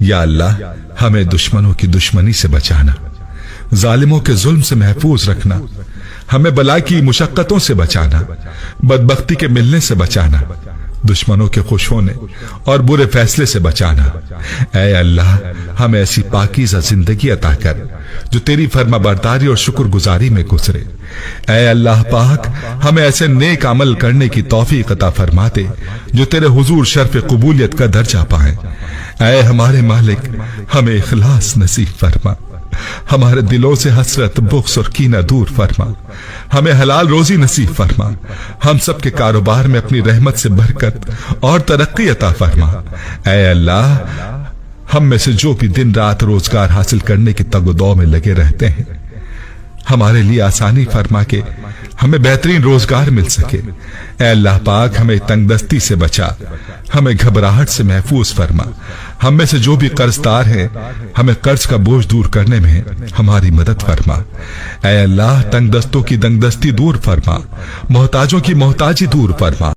या अल्लाह, हमें दुश्मनों की दुश्मनी से बचाना, जालिमों के जुल्म से महफूज रखना, हमें बला की मुशक्कतों से बचाना, बदबख्ती के मिलने से बचाना, दुश्मनों के खुश होने और बुरे फैसले से बचाना। ऐ अल्लाह, हमें ऐसी पाकीज़ा जिंदगी अता कर जो तेरी फर्माबरदारी और शुक्रगुजारी में गुजरे। ऐ अल्लाह पाक, हमें ऐसे नेक अमल करने की तौफीक अता फरमा दे जो तेरे हुजूर शर्फ कबूलियत का दर्जा पाए। ऐ हमारे मालिक, हमें इखलास नसीब फरमा, हमारे दिलों से हसरत, बुग़्ज़ और कीना दूर फरमा, हमें हलाल रोजी नसीब फरमा, हम सब के कारोबार में अपनी रहमत से बरकत और तरक्की अता फरमा। ऐ अल्लाह, हम में से जो भी दिन रात रोजगार हासिल करने की तगदौ में लगे रहते हैं, हमारे लिए आसानी फरमा के हमें बेहतरीन रोजगार मिल सके। ऐ अल्लाह पाक, हमें तंगदस्ती से बचा, हमें घबराहट से महफूज फरमा, हम में से जो भी कर्जदार हैं, हमें कर्ज का बोझ दूर करने में हमारी मदद फरमा। ऐ अल्लाह, तंगदस्तों की तंगदस्ती दूर फरमा, मोहताजों की मोहताजी दूर फरमा।